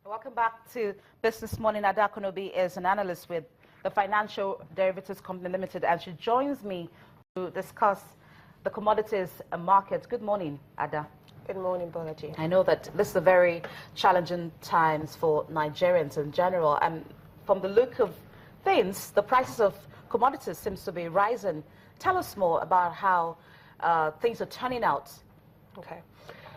Welcome back to Business Morning. Ada Konobi is an analyst with the Financial Derivatives Company Limited, and she joins me to discuss the commodities market. Good morning, Ada. Good morning, Bolaji. I know that this is a very challenging times for Nigerians in general, and from the look of things, the prices of commodities seems to be rising. Tell us more about how things are turning out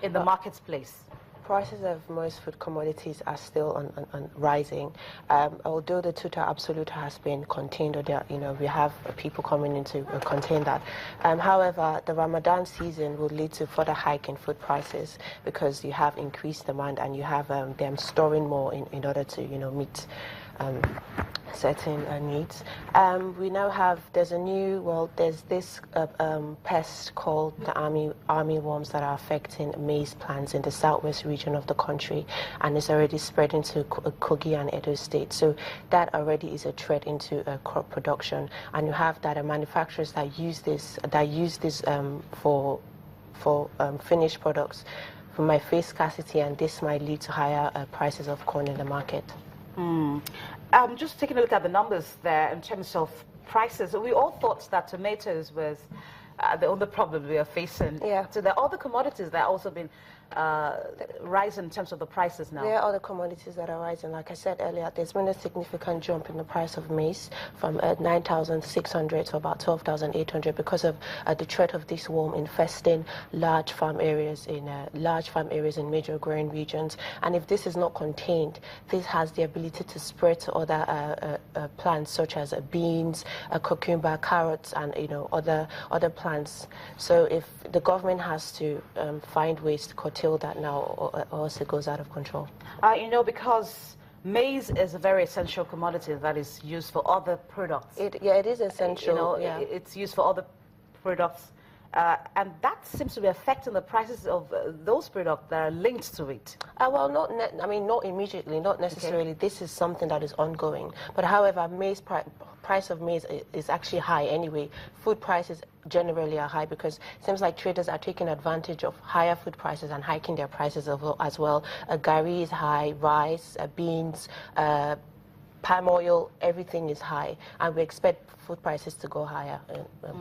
in the marketplace. Prices of most food commodities are still on rising. Although the total absolute has been contained, or we have people coming in to contain that. However, the Ramadan season will lead to further hike in food prices because you have increased demand and you have them storing more in order to meet certain needs. We now have, there's this pest called the army worms that are affecting maize plants in the southwest region of the country, and it's already spreading to Kogi and Edo State. So that already is a threat into crop production, and you have that manufacturers that use this for finished products might face scarcity, and this might lead to higher prices of corn in the market. Just taking a look at the numbers there in terms of prices, we all thought that tomatoes was the only problem we are facing. Yeah. So there are other commodities that have also been rising in terms of the prices now. There are other commodities that are rising. Like I said earlier, there's been a significant jump in the price of maize from 9,600 to about 12,800 because of the threat of this worm infesting large farm areas in major growing regions. And if this is not contained, this has the ability to spread to other plants such as beans, cucumber, carrots, and other plants. So if the government has to find ways to curtail that now, or else it goes out of control. Because maize is a very essential commodity that is used for other products. It is essential. It's used for other products, and that seems to be affecting the prices of those products that are linked to it. Well, not immediately, not necessarily. Okay. This is something that is ongoing. But however, price of maize is actually high anyway. Food prices generally are high because it seems like traders are taking advantage of higher food prices and hiking their prices as well. Gari is high, rice, beans, palm oil, everything is high, and we expect food prices to go higher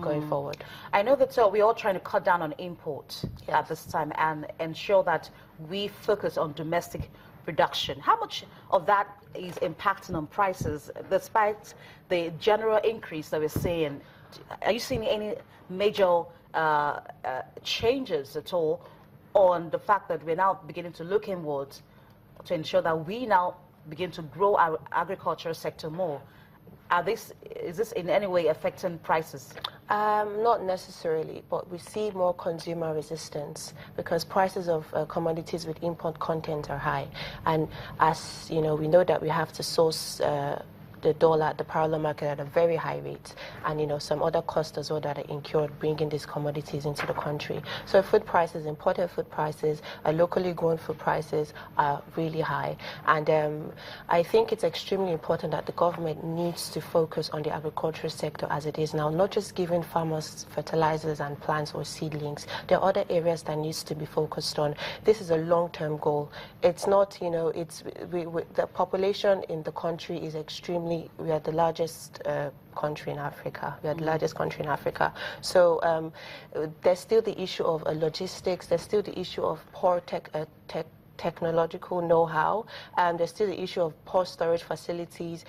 going forward. I know that we're all trying to cut down on imports at this time and ensure that we focus on domestic production. How much of that is impacting on prices despite the general increase that we're seeing? Are you seeing any major changes at all on the fact that we're now beginning to look inwards to ensure that we now begin to grow our agricultural sector more? Is this in any way affecting prices? Not necessarily, but we see more consumer resistance because prices of commodities with import content are high. And as we know that we have to source the dollar at the parallel market at a very high rate, and some other costs as well that are incurred bringing these commodities into the country. So food prices, imported food prices, locally grown food prices are really high, and I think it's extremely important that the government needs to focus on the agricultural sector as it is now, not just giving farmers fertilizers and plants or seedlings. There are other areas that needs to be focused on. This is a long-term goal. It's not, the population in the country is extremely. We are the largest country in Africa. We are the largest country in Africa. So there's still the issue of logistics. There's still the issue of poor technological know-how, and there's still the issue of poor storage facilities,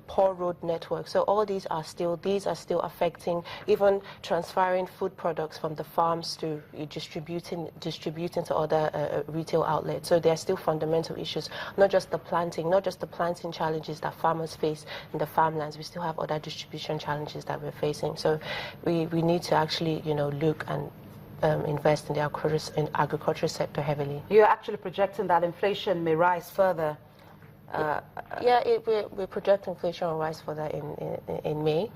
poor road network. So all these are still affecting, even transferring food products from the farms to distributing to other retail outlets. So there are still fundamental issues, not just the planting challenges that farmers face in the farmlands. We still have other distribution challenges that we're facing. So we need to actually look and invest in the agricultural sector heavily. You're actually projecting that inflation may rise further. We project inflation will rise further in May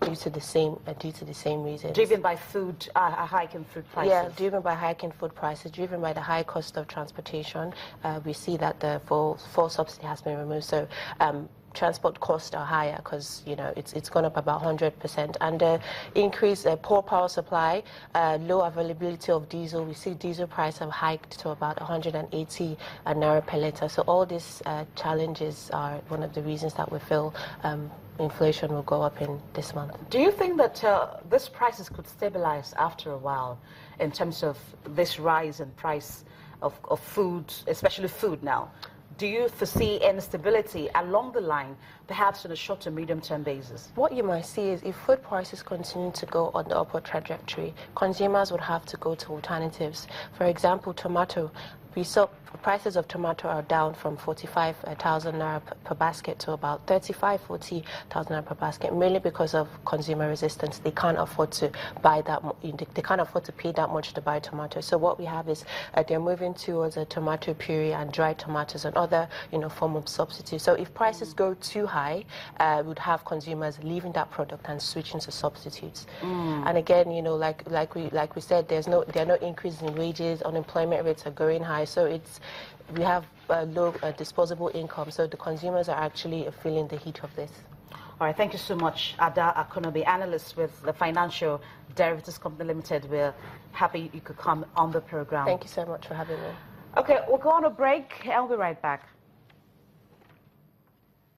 due to the same reasons. Driven by food, a hike in food prices. Yeah, driven by hiking food prices, driven by the high cost of transportation. We see that the full subsidy has been removed. So transport costs are higher because, you know, it's gone up about 100%. And increased poor power supply, low availability of diesel. We see diesel price have hiked to about 180 naira per litre. So all these challenges are one of the reasons that we feel inflation will go up in this month. Do you think that these prices could stabilize after a while in terms of this rise in price of food, especially food now? Do you foresee any stability along the line, perhaps on a short to medium-term basis? What you might see is if food prices continue to go on the upward trajectory, consumers would have to go to alternatives. For example, tomato. We saw prices of tomato are down from 45,000 naira per basket to about 40,000 naira per basket, mainly because of consumer resistance. They can't afford to buy that. They can't afford to pay that much to buy tomato. So what we have is they're moving towards a tomato puree and dried tomatoes and other, you know, form of substitute. So if prices go too high, we'd have consumers leaving that product and switching to substitutes. And again, you know, like we said, there are no increase in wages. Unemployment rates are going high. So we have low disposable income, so the consumers are actually feeling the heat of this. All right, thank you so much, Ada Akunobi, analyst with the Financial Derivatives Company Limited. We're happy you could come on the program. Thank you so much for having me. Okay, we'll go on a break and we'll be right back.